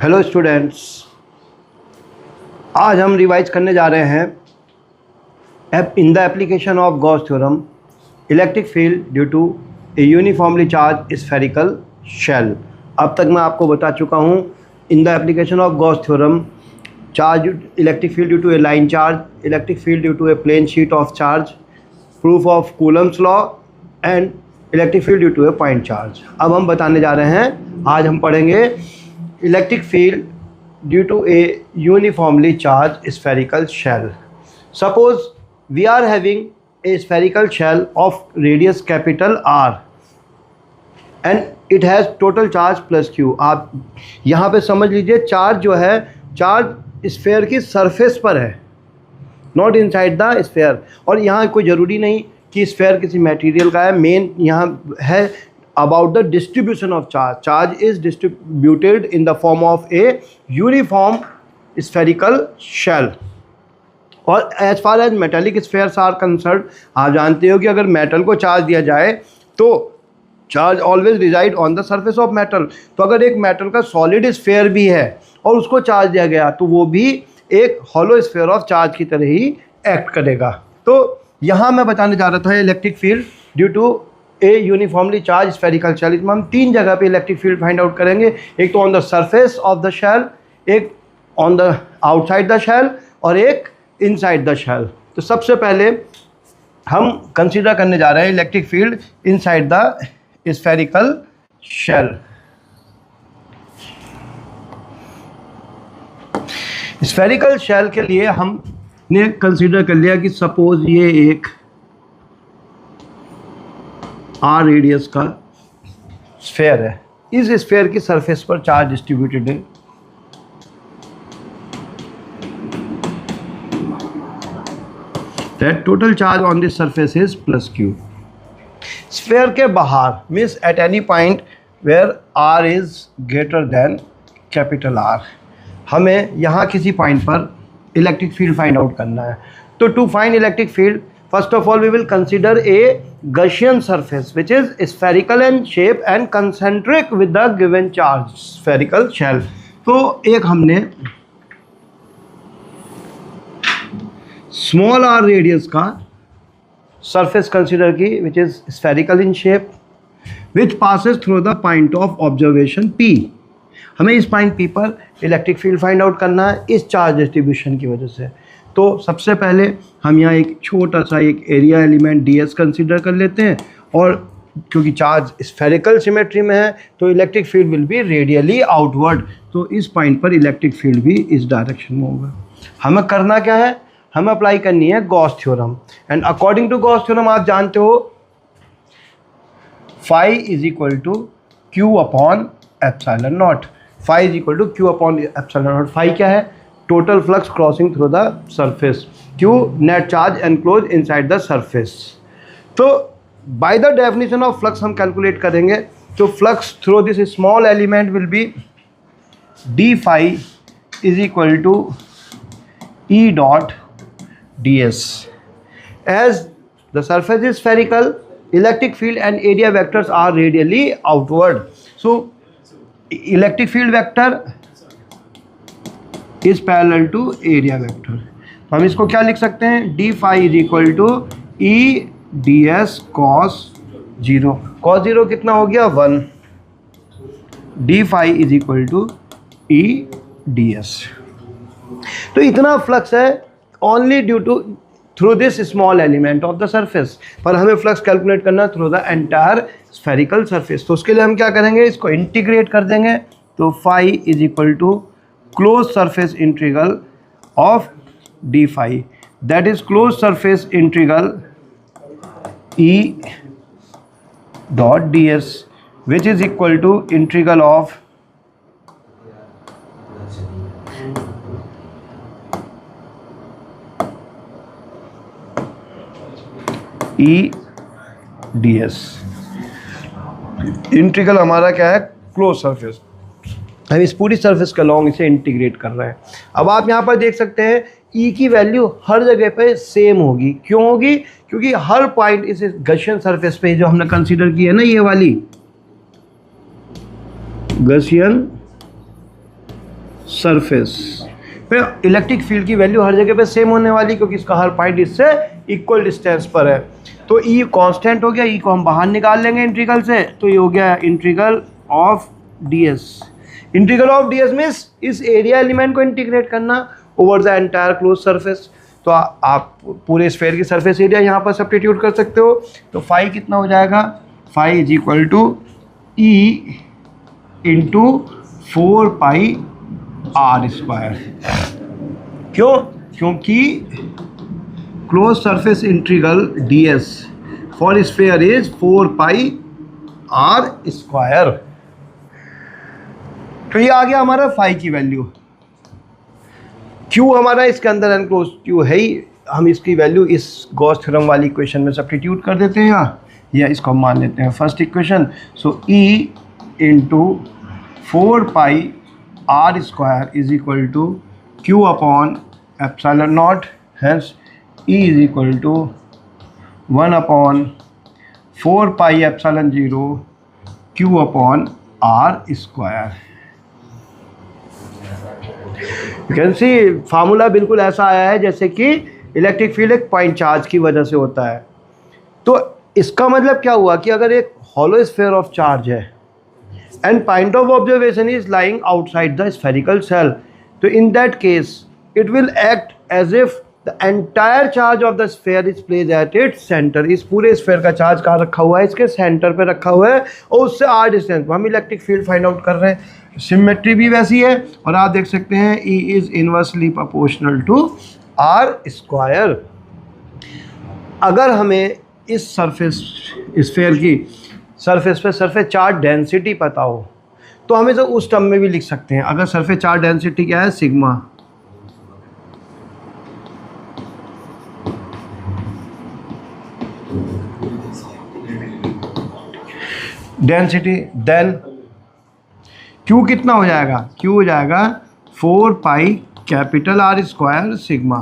Hello students, आज हम revise करने जा रहे हैं in the application of Gauss theorem electric field due to a uniformly charge spherical shell. अब तक मैं आपको बता चुका हूँ in the application of Gauss theorem charge electric field due to a line charge, electric field due to a plane sheet of charge, proof of Coulomb's law and electric field due to a point charge. अब हम बताने जा रहे हैं, आज हम पढ़ेंगे electric field due to a uniformly charged spherical shell. Suppose we are having a spherical shell of radius capital R and it has total charge plus Q. आप यहाँ पे समझ लीजिए, चार्ज जो है चार्ज स्फेयर की सरफेस पर है, नॉट इनसाइड द स्फेयर। और यहाँ कोई ज़रूरी नहीं कि स्फेयर किसी मटेरियल का है, मेन यहाँ है about the distribution of charge. Charge is distributed in the form of a uniform spherical shell. और as far as metallic spheres are concerned, आप जानते हो कि अगर मेटल को चार्ज दिया जाए तो charge always reside on the surface of metal. तो अगर एक मेटल का सॉलिड स्फेयर भी है और उसको चार्ज दिया गया तो वो भी एक हॉलो स्फेयर ऑफ चार्ज की तरह ही एक्ट करेगा। तो यहाँ मैं बताने जा रहा था electric field due to a uniformly charge spherical shell. इसमें हम तीन जगह पे इलेक्ट्रिक फील्ड फाइंड आउट करेंगे, एक तो on the surface of the shell, एक on the outside the shell और एक इनसाइड द शेल। तो सबसे पहले हम कंसीडर करने जा रहे हैं electric field inside the spherical shell. Spherical shell के लिए हमने कंसीडर कर लिया कि सपोज ये एक आर रेडियस का स्फेयर है, इस स्फेयर की सरफेस पर चार्ज डिस्ट्रीब्यूटेड है। That total charge on this surface is plus q. Sphere के बाहर means at any point where r is greater than capital r, हमें यहाँ किसी पॉइंट पर इलेक्ट्रिक फील्ड फाइंड आउट करना है। तो to find electric field, first of all we will consider a Gaussian surface which is spherical in shape and concentric with the given charge, spherical shell. तो एक हमने small r radius का surface consider की which is spherical in shape which passes through the point of observation P. हमें इस point P पर electric field find out करना है इस चार्ज डिस्ट्रीब्यूशन की वजह से। तो सबसे पहले हम यहाँ एक छोटा सा एक एरिया एलिमेंट ds कंसीडर कर लेते हैं, और क्योंकि चार्ज स्फेरिकल सिमेट्री में है तो electric field will be radially outward. तो इस पॉइंट पर इलेक्ट्रिक फील्ड भी इस डायरेक्शन में होगा। हमें करना क्या है, हमें अप्लाई करनी है Gauss theorem. And according to Gauss theorem आप जानते हो phi is equal to Q upon epsilon naught. Phi is equal to Q upon epsilon naught. Phi क्या है, total flux crossing through the surface, Q net charge enclose inside the surface. तो by the definition of flux हम calculate करेंगे, तो flux through this small element will be D phi is equal to E dot D s. As the surface is spherical, electric field and area vectors are radially outward, so electric field vector is parallel to area vector. तो हम इसको क्या लिख सकते हैं, d phi is equal to E d s cos zero. Cos zero कितना हो गया, 1। D phi is equal to E d s. तो इतना फ्लक्स है only due to through this small element of the surface, पर हमें flux calculate करना through the entire spherical surface. तो उसके लिए हम क्या करेंगे, इसको इंटीग्रेट कर देंगे। तो phi is equal to closed surface integral of d phi, that is closed surface integral E dot ds, which is equal to integral of E ds। Integral हमारा क्या है, क्लोज सरफेस, हम इस पूरी सरफेस का लॉन्ग इसे integrate कर रहे हैं। अब आप यहाँ पर देख सकते हैं ई की वैल्यू हर जगह पे सेम होगी। क्यों होगी, क्योंकि हर पॉइंट इस गशियन सरफेस पे जो हमने कंसीडर की है ना, ये वाली गशियन सरफेस पे इलेक्ट्रिक फील्ड की वैल्यू हर जगह पे सेम होने वाली, क्योंकि इसका हर पॉइंट इससे इक्वल डिस्टेंस पर है। तो ई कांस्टेंट हो गया, ई को हम बाहर निकाल लेंगे इंटीग्रल से, तो ये हो गया integral of ds। Integral of ds means इस एरिया एलिमेंट को इंटीग्रेट करना over the entire close surface. तो आप पूरे स्फेयर की सरफेस एरिया यहाँ पर सब्स्टिट्यूट कर सकते हो। तो फाई कितना हो जाएगा, phi is equal to E into 4 pi r square. क्यों? क्योंकि close surface integral ds for sphere is 4 pi r square. तो ये आ गया हमारा फाई की वैल्यू। क्यू हमारा इसके अंदर एनक्लोज क्यू है ही, हम इसकी वैल्यू इस गॉस थ्योरम वाली इक्वेशन में सब्स्टिट्यूट कर देते हैं या इसको हम मान लेते हैं first equation. So E into 4 pi r square is equal to Q upon epsilon naught, hence E is equal to 1 upon 4 pi epsilon 0 Q upon r square. You can see formula बिल्कुल ऐसा आया है जैसे कि electric field एक point charge की वजह से होता है। तो इसका मतलब क्या हुआ कि अगर एक हॉलो स्फीयर ऑफ चार्ज है and point of observation is lying outside the spherical shell, तो in that case it will act as if the entire charge of the sphere is place at its centre. इस पूरे sphere का charge कहाँ रखा हुआ है, इसके centre पे रखा हुआ है और उससे r डिस्टेंस हम इलेक्ट्रिक फील्ड फाइंड आउट कर रहे हैं। सिमेट्री भी वैसी है और आप देख सकते हैं E is inversely proportional to r square. अगर हमें इस सरफेस स्फीयर की सरफेस पे सरफेस चार्ज डेंसिटी पता हो तो हम इसे उस टर्म में भी लिख सकते हैं। अगर सरफेस चार्ज डेंसिटी क्या है, सिग्मा, डेंसिटी, देन Q कितना हो जाएगा, Q हो जाएगा 4 pi capital R square sigma.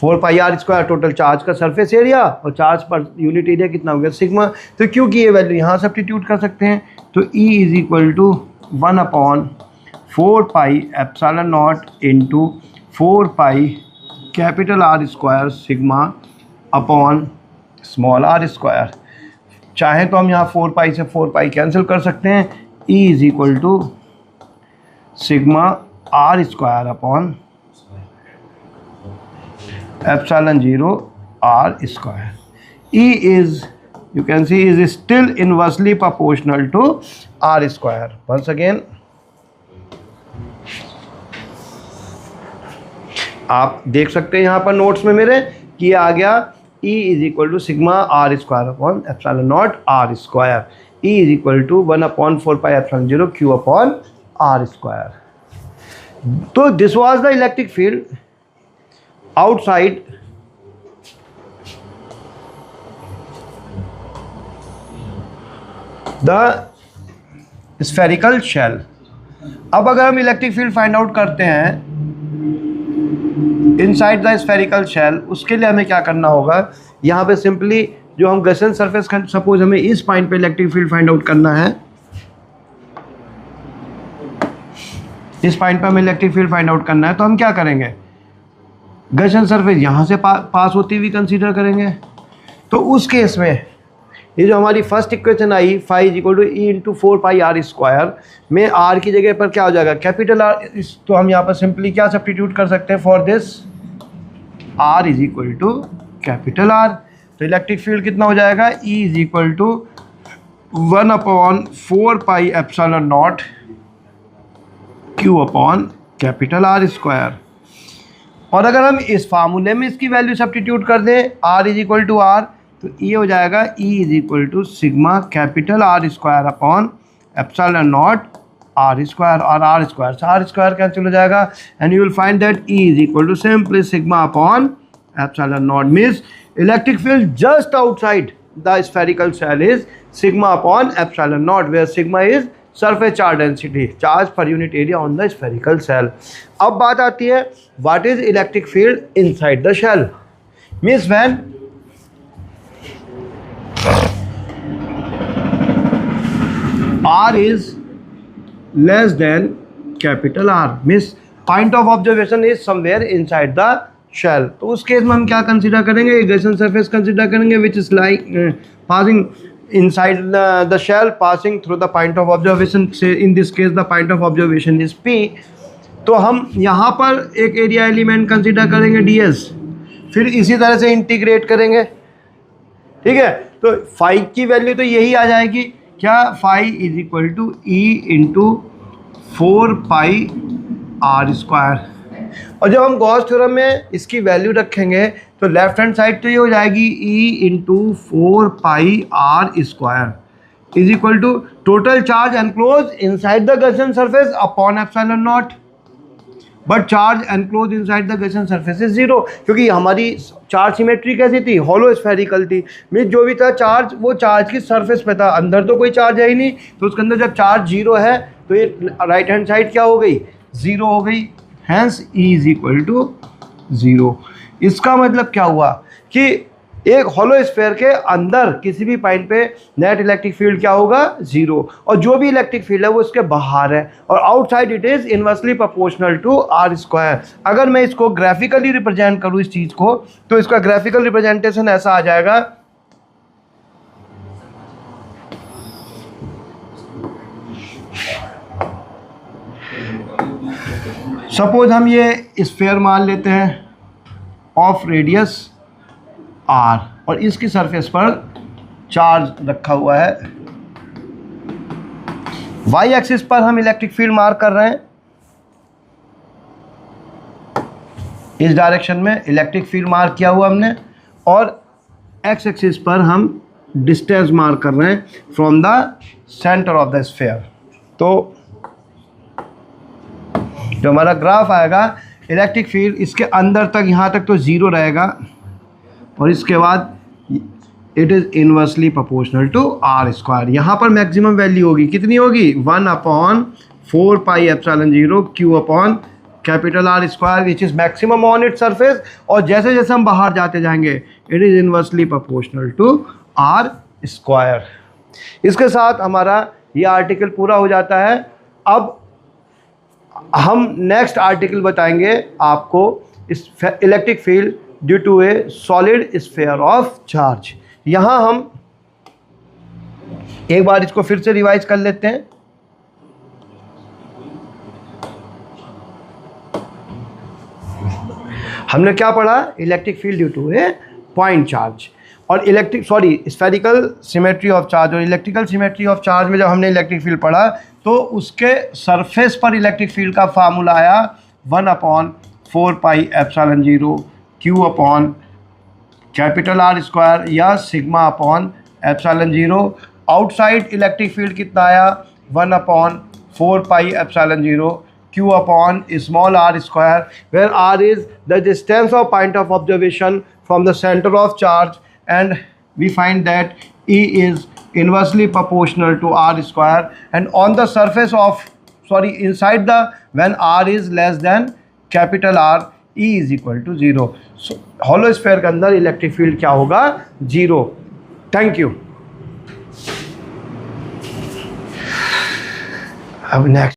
4 pi R square total charge का सरफेस एरिया और चार्ज पर यूनिट एरिया कितना हो गया, सिग्मा। तो Q की ये वैल्यू यहाँ सब्स्टिट्यूट कर सकते हैं। तो E is equal to 1 upon 4 pi epsilon naught into 4 pi capital R square sigma upon small r square. चाहे तो हम यहाँ 4 पाई से 4 पाई कैंसिल कर सकते हैं। E is equal to sigma r square upon epsilon 0 r square. E is, you can see, is still inversely proportional to r square. Once again, आप देख सकते हैं यहाँ पर नोट्स में मेरे कि आ गया E is equal to sigma r square upon epsilon naught r square. E is equal to 1 upon 4 pi epsilon 0 q upon r square. तो this was the electric field outside the spherical shell. अब अगर हम electric field find out करते हैं inside the spherical shell, उसके लिए हमें क्या करना होगा, यहाँ पे सिंपली जो हम गॉसियन सरफेस का, सपोज हमें इस पॉइंट पे इलेक्ट्रिक फील्ड फाइंड आउट करना है, इस पॉइंट पे हमें इलेक्ट्रिक फील्ड फाइंड आउट करना है, तो हम क्या करेंगे, गॉसियन सरफेस यहाँ से पास होती हुई कंसीडर करेंगे। तो उस केस में ये जो हमारी फर्स्ट इक्वेशन आई phi is equal to E into 4 pi R square में आर की जगह पर क्या हो जाएगा, कैपिटल आर। तो हम यहाँ पर सिंपली क्या सब्स्टिट्यूट कर सकते हैं, for this R is equal to capital R. तो इलेक्ट्रिक फील्ड कितना हो जाएगा, E is equal to 1 upon 4 pi epsilon naught Q upon capital R square. और अगर हम इस फार्मूले में इसकी वैल्यू सब्स्टिट्यूट कर दें, R is equal to R, तो ये हो जाएगा E is equal to sigma capital R square upon epsilon naught R square, और R स्क्वायर से R स्क्वायर कैंसिल हो जाएगा and you will find that E is equal to simply sigma upon epsilon naught. Means electric field just outside the spherical shell is sigma upon epsilon naught, where sigma is surface charge density, charge per unit area on the spherical shell. अब बात आती है what is electric field inside the shell. Means when R is less than capital R, means point of observation is somewhere inside the shell. तो उस case में हम क्या consider करेंगे, गैसन सरफेस कंसीडर करेंगे which is like passing inside the shell passing through the point of observation. Say in this case the point of observation is P। तो हम यहाँ पर एक एरिया एलिमेंट कंसीडर करेंगे ds, फिर इसी तरह से इंटीग्रेट करेंगे, ठीक है। तो फाई की वैल्यू तो यही आ जाएगी, क्या, phi is equal to E into 4πr²। और जब हम गॉस थ्योरम में इसकी वैल्यू रखेंगे तो लेफ्ट हैंड साइड तो ये हो जाएगी E into 4πr² is equal to total charge enclose inside the Gaussian surface upon epsilon naught, but charge enclose inside the Gaussian surface is 0, क्योंकि हमारी चार्ज सिमेट्री कैसी थी, होलो स्फेरिकल थी। Mean जो भी था चार्ज वो चार्ज की सरफेस पे था, अंदर तो कोई चार्ज है ही नहीं। तो उसके अंदर जब चार्ज 0 है तो ये राइट हैंड साइड क्या हो गई, 0 हो गई, hence E is equal to 0। इसका मतलब क्या हुआ कि एक होलो स्फेयर के अंदर किसी भी पॉइंट पे नेट इलेक्ट्रिक फील्ड क्या होगा, 0, और जो भी इलेक्ट्रिक फील्ड है वो इसके बाहर है, और outside it is inversely proportional to r²। अगर मैं इसको ग्राफिकली रिप्रेजेंट करूँ इस चीज़ को, तो इसका ग्राफिकल रिप्रेजेंटेशन ऐसा आ जाएगा, सपोज हम ये स्फेयर मान लेते हैं ऑफ रेडियस r, और इसकी सरफेस पर चार्ज रखा हुआ है। y एक्सिस पर हम इलेक्ट्रिक फील्ड मार्क कर रहे हैं, इस डायरेक्शन में इलेक्ट्रिक फील्ड मार्क किया हुआ हमने, और x एक्सिस पर हम डिस्टेंस मार्क कर रहे हैं from the centre of the sphere. तो जो हमारा ग्राफ आएगा, इलेक्ट्रिक फील्ड इसके अंदर तक, यहाँ तक तो 0 रहेगा, और इसके बाद it is inversely proportional to r²। यहाँ पर मैक्सिमम वैल्यू होगी, कितनी होगी, 1/4πε0 Q upon capital R² which is maximum on it surface. और जैसे जैसे हम बाहर जाते जाएंगे it is inversely proportional to r²। इसके साथ हमारा ये आर्टिकल पूरा हो जाता है। अब हम नेक्स्ट आर्टिकल बताएंगे आपको, इस electric field due to a solid sphere of charge. यहाँ हम एक बार इसको फिर से रिवाइज कर लेते हैं। हमने क्या पढ़ा, electric field due to a point charge, और स्फेरिकल सिमेट्री ऑफ चार्ज और इलेक्ट्रिकल सिमेट्री ऑफ चार्ज में जब हमने इलेक्ट्रिक फील्ड पढ़ा तो उसके सरफेस पर इलेक्ट्रिक फील्ड का फार्मूला आया 1/4πε0 Q अपॉन कैपिटल R² या sigma upon ε0। Outside electric field कितना आया, 1/4πε0 Q upon small r², where r is the distance of point of observation from the center of charge, and we find that E is inversely proportional to r², and on the surface of inside the, when r is less than capital R, E is equal to 0। so hollow sphere के अंदर electric field क्या होगा, 0। Thank you. अब next